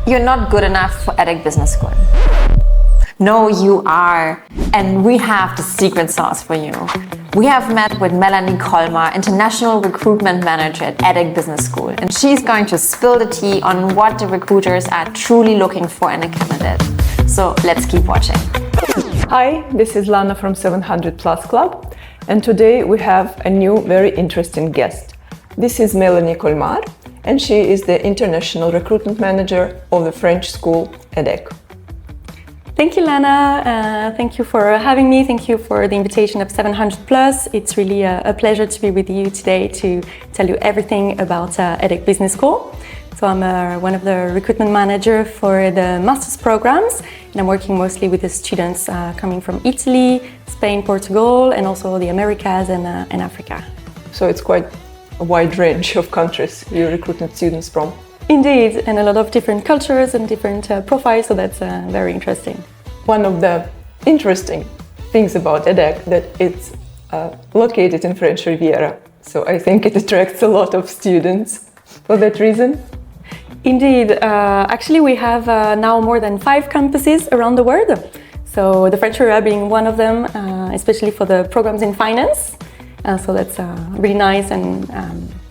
You're not good enough for EDHEC Business School. No, you are. And we have the secret sauce for you. We have met with Melanie Colmart, International Recruitment Manager at EDHEC Business School. And she's going to spill the tea on what the recruiters are truly looking for in a candidate. So let's keep watching. Hi, this is Lana from 700 Plus Club. And today we have a new, very interesting guest. This is Melanie Colmart, and she is the International Recruitment Manager of the French school EDHEC. Thank you, Lana. Thank you for having me. Thank you for the invitation of 700 Plus. It's really a pleasure to be with you today to tell you everything about EDHEC Business School. So I'm one of the recruitment manager for the master's programs, and I'm working mostly with the students coming from Italy, Spain, Portugal, and also the Americas and Africa. So it's quite a wide range of countries you recruited students from. Indeed, and a lot of different cultures and different profiles, so that's very interesting. One of the interesting things about EDHEC that it's located in French Riviera, so I think it attracts a lot of students for that reason. Indeed, actually we have now more than 5 campuses around the world, so the French Riviera being one of them, especially for the programs in finance, so that's really nice and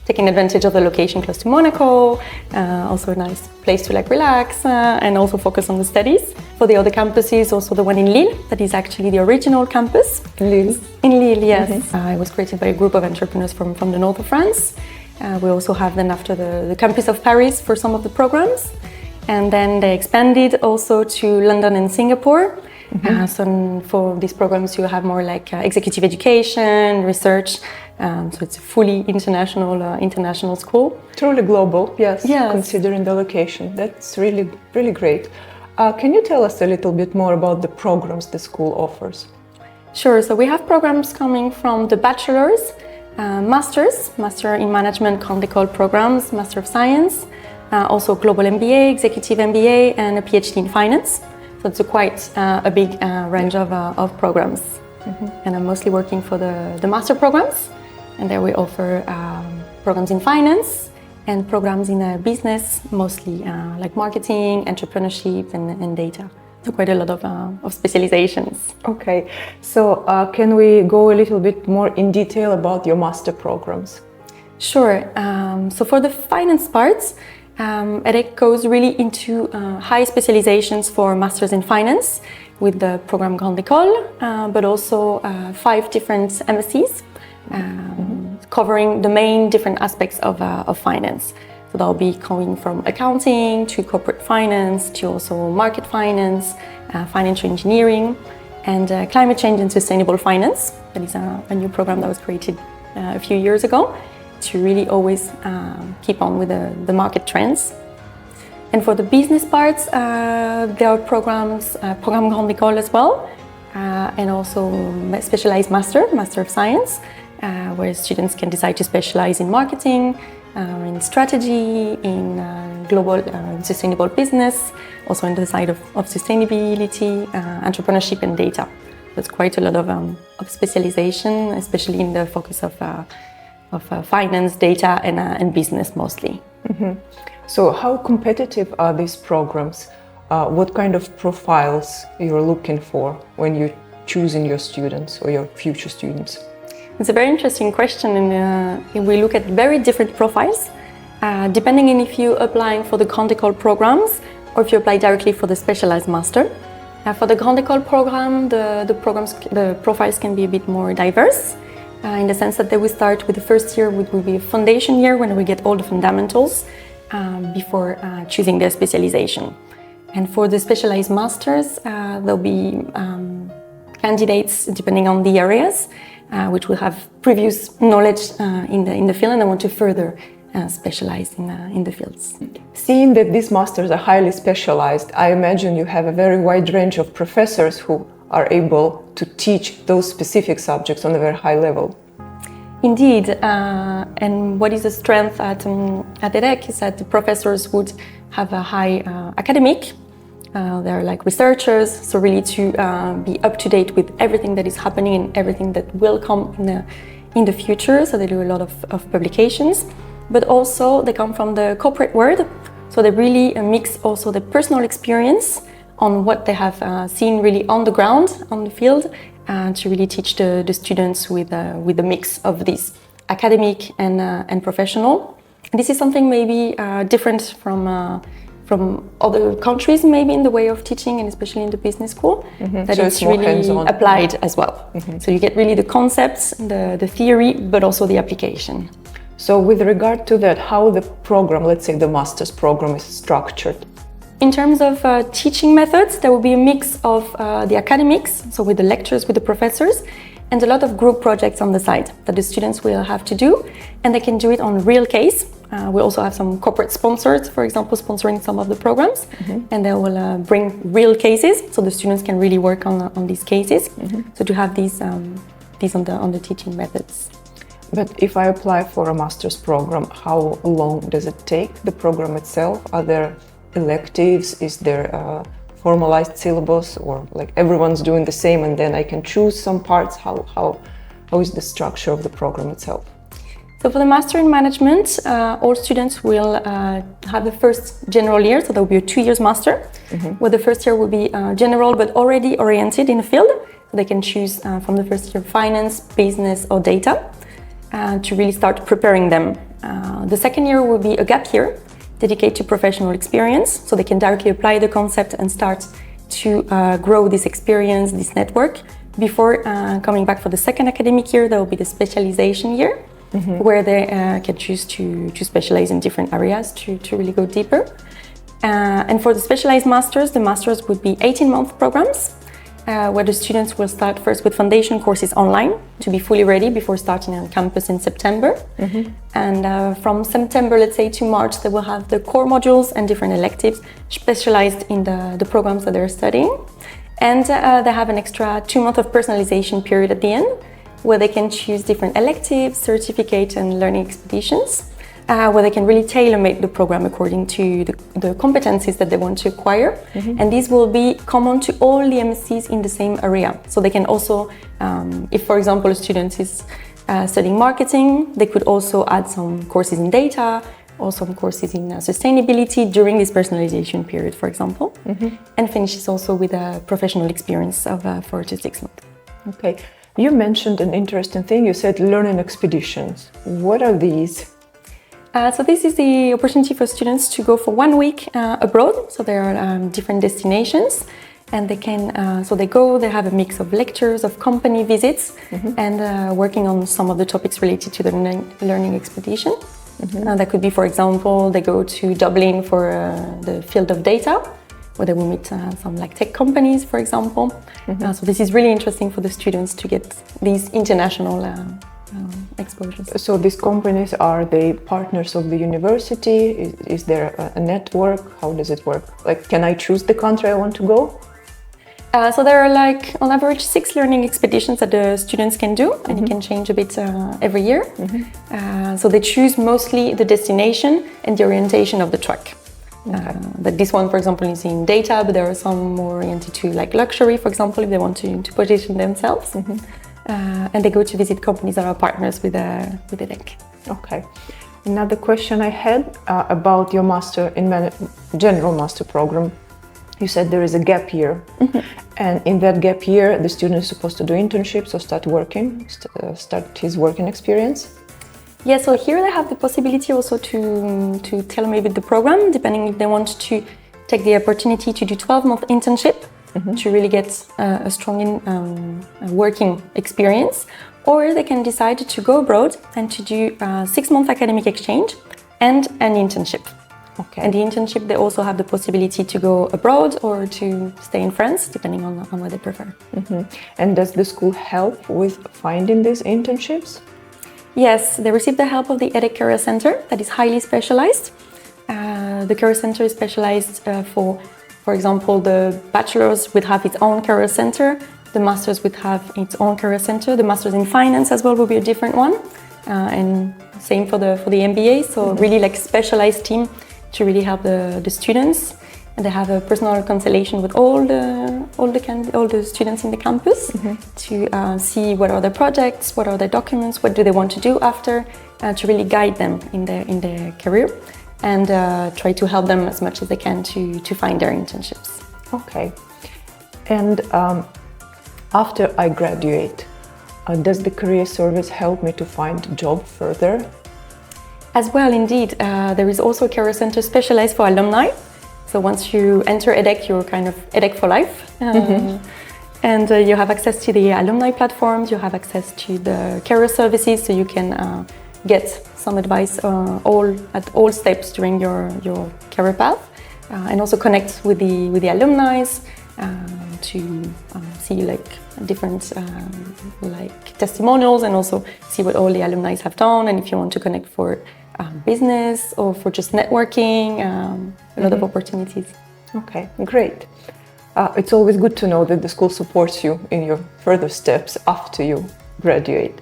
taking advantage of the location close to Monaco, also a nice place to relax and also focus on the studies. For the other campuses, also the one in Lille, that is actually the original campus. Lille? In Lille, yes. It was created by a group of entrepreneurs from the north of France. We also have then after the campus of Paris for some of the programs. And then they expanded also to London and Singapore. So for these programs you have more executive education, research, so it's a fully international school. Truly global, yes, considering the location. That's really, really great. Can you tell us a little bit more about the programs the school offers? Sure, so we have programs coming from the bachelor's, Master in Management Grande École programs, Master of Science, also Global MBA, Executive MBA, and a PhD in Finance. So it's quite a big range of programs. And I'm mostly working for the master programs, and there we offer programs in finance and programs in business, mostly like marketing, entrepreneurship, and data. So quite a lot of specializations. Okay, so can we go a little bit more in detail about your master programs? Sure. So for the finance parts, EDHEC goes really into high specializations for masters in finance with the program Grande École, but also 5 different MSCs covering the main different aspects of finance. So that'll be coming from accounting to corporate finance to also market finance, financial engineering, and climate change and sustainable finance. That is a new program that was created a few years ago to really always keep on with the market trends. And for the business parts, there are programs, Programme Grande École as well, and also specialized Master of Science, where students can decide to specialize in marketing, in strategy, in global sustainable business, also in the side of sustainability, entrepreneurship and data. There's quite a lot of specialization, especially in the focus of finance, data and business mostly. So how competitive are these programs? What kind of profiles you're looking for when you're choosing your students or your future students? It's a very interesting question, and we look at very different profiles, depending on if you're applying for the Grande École programs or if you apply directly for the specialized master. For the Grande École program, the profiles can be a bit more diverse, in the sense that they will start with the first year, which will be a foundation year when we get all the fundamentals before choosing their specialization. And for the specialized masters, there'll be candidates depending on the areas, which will have previous knowledge in the field and want to further specialize in the fields. Seeing that these masters are highly specialized, I imagine you have a very wide range of professors who are able to teach those specific subjects on a very high level. Indeed, and what is the strength at EDHEC is that the professors would have a high academic. They're like researchers, so really to be up to date with everything that is happening and everything that will come in the future. So they do a lot of publications, but also they come from the corporate world, So they really mix also the personal experience on what they have seen really on the ground, on the field, to really teach the students with the mix of these academic and professional. And this is something maybe different from other countries, maybe in the way of teaching, and especially in the business school, that So it's more really hands-on. applied as well. So you get really the concepts, the theory, but also the application. So with regard to that, how the program, let's say the master's program, is structured? In terms of teaching methods, there will be a mix of the academics, so with the lectures, with the professors, and a lot of group projects on the side that the students will have to do, and they can do it on real case. We also have some corporate sponsors, for example, sponsoring some of the programs, and they will bring real cases, so the students can really work on these cases. So to have these on the teaching methods. But if I apply for a master's program, how long does it take, the program itself? Are there electives? Is there a formalized syllabus, or like everyone's doing the same and then I can choose some parts? How is the structure of the program itself? So for the Master in Management, all students will have the first general year, so there will be a 2 years master, where the first year will be general but already oriented in the field. They can choose from the first year finance, business or data to really start preparing them. The second year will be a gap year dedicated to professional experience, so they can directly apply the concept and start to grow this experience, this network. Before coming back for the second academic year, there will be the specialization year, where they can choose to specialize in different areas to really go deeper. And for the specialized masters, the masters would be 18-month programs, where the students will start first with foundation courses online to be fully ready before starting on campus in September. And from September, let's say, to March, they will have the core modules and different electives specialized in the programs that they're studying. And they have an extra 2 months of personalization period at the end, where they can choose different electives, certificate and learning expeditions, where they can really tailor-make the program according to the competencies that they want to acquire. And these will be common to all the MSCs in the same area. So they can also, if for example a student is studying marketing, they could also add some courses in data or some courses in sustainability during this personalization period, for example, and finishes also with a professional experience of 4 to 6 months. Okay. You mentioned an interesting thing. You said learning expeditions. What are these? So this is the opportunity for students to go for 1 week abroad. So there are different destinations, and they can. So they go. They have a mix of lectures, of company visits, and working on some of the topics related to the learning expedition. That could be, for example, they go to Dublin for the field of data, where they will meet some like tech companies, for example. So this is really interesting for the students to get these international exposures. So these companies, are they partners of the university? Is there a network? How does it work? Like, can I choose the country I want to go? So there are like on average 6 learning expeditions that the students can do, and it can change a bit every year. So they choose mostly the destination and the orientation of the track. But this one, for example, is in data, but there are some more oriented to like luxury, for example, if they want to position themselves. And they go to visit companies that are partners with EDHEC. Okay. Another question I had about your master in general master program. You said there is a gap year, and in that gap year, the student is supposed to do internships or start working, start his working experience. Yeah, so here they have the possibility also to tailor maybe the program, depending if they want to take the opportunity to do 12-month internship to really get a strong working experience, or they can decide to go abroad and to do a 6-month academic exchange and an internship. Okay. And the internship, they also have the possibility to go abroad or to stay in France, depending on what they prefer. And does the school help with finding these internships? Yes, they receive the help of the EDHEC Career Center that is highly specialized. The Career Center is specialized for example, the bachelor's would have its own career center, the master's would have its own career center, the master's in finance as well will be a different one, and same for the MBA. So really like specialized team to really help the students, and they have a personal consultation with all the students in the campus to see what are their projects, what are their documents, what do they want to do after, to really guide them in their career. and try to help them as much as they can to find their internships. Okay. And after I graduate, does the career service help me to find a job further? As well, indeed. There is also a career center specialized for alumni. So once you enter EDHEC, you're kind of EDHEC for life. And you have access to the alumni platforms, you have access to the career services, so you can get some advice at all steps during your career path. And also connect with the alumni to see like different like testimonials, and also see what all the alumni have done, and if you want to connect for business or for just networking, a lot of opportunities. Okay, great. It's always good to know that the school supports you in your further steps after you graduate.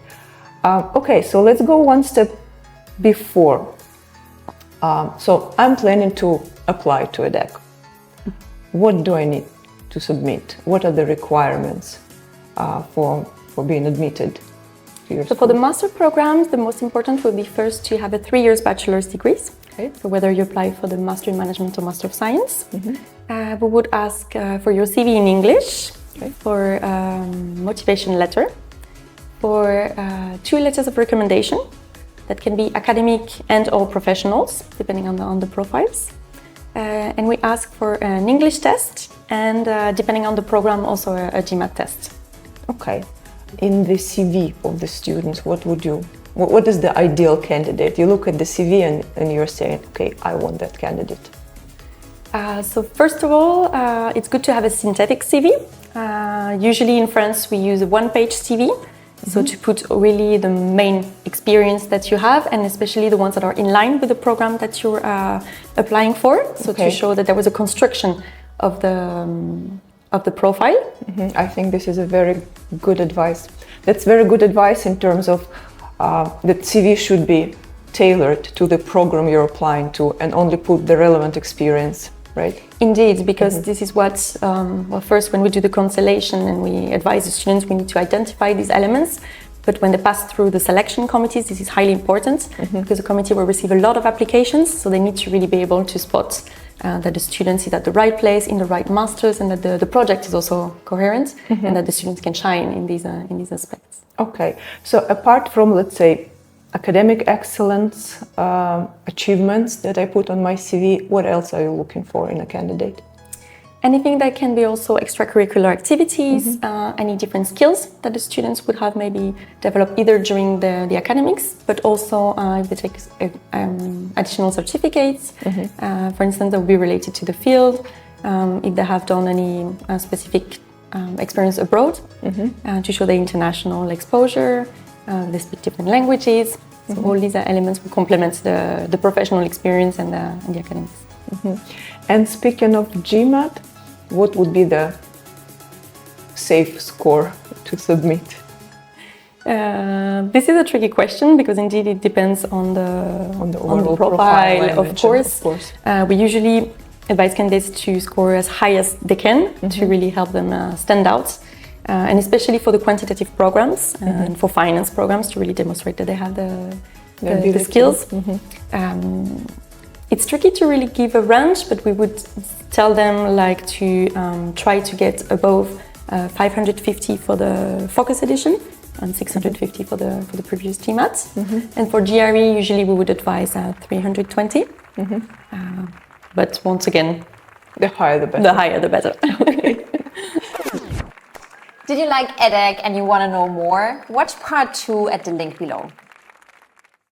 Okay, so let's go one step before. So I'm planning to apply to EDHEC. What do I need to submit? What are the requirements for being admitted to your school? So for the master programs, the most important will be first to have a 3 years bachelor's degrees. Okay. So whether you apply for the Master in Management or Master of Science, we would ask for your CV in English, Okay. for motivation letter, for 2 letters of recommendation that can be academic and or professionals, depending on the profiles. And we ask for an English test and, depending on the program, also a GMAT test. Okay. In the CV of the students, what is the ideal candidate? You look at the CV and you're saying, okay, I want that candidate. So first of all, it's good to have a synthetic CV. Usually in France, we use a one-page CV. So to put really the main experience that you have, and especially the ones that are in line with the program that you're applying for. So Okay. to show that there was a construction of the profile. I think this is a very good advice. That's very good advice in terms of that CV should be tailored to the program you're applying to and only put the relevant experience, right? Indeed, because this is what, well, first when we do the constellation and we advise the students, we need to identify these elements. But when they pass through the selection committees, this is highly important because the committee will receive a lot of applications. So they need to really be able to spot that the students is at the right place, in the right masters, and that the project is also coherent, and that the students can shine in these aspects. Okay. So apart from, let's say, academic excellence, achievements that I put on my CV, what else are you looking for in a candidate? Anything that can be also extracurricular activities, any different skills that the students would have maybe developed either during the academics, but also if they take additional certificates, for instance, that would be related to the field, if they have done any specific experience abroad, to show the international exposure, they speak different languages. So all these elements will complement the professional experience and the academics. And speaking of GMAT, what would be the safe score to submit? This is a tricky question because indeed it depends on the overall profile, of course. Of We usually advise candidates to score as high as they can to really help them stand out. And especially for the quantitative programs and for finance programs to really demonstrate that they have the skills. It's tricky to really give a range, but we would tell them like to try to get above 550 for the Focus edition and 650 for the previous GMAT. And for GRE, usually we would advise 320. But once again, the higher the better. The higher the better. Okay. Did you like EDHEC and you want to know more? Watch part 2 at the link below.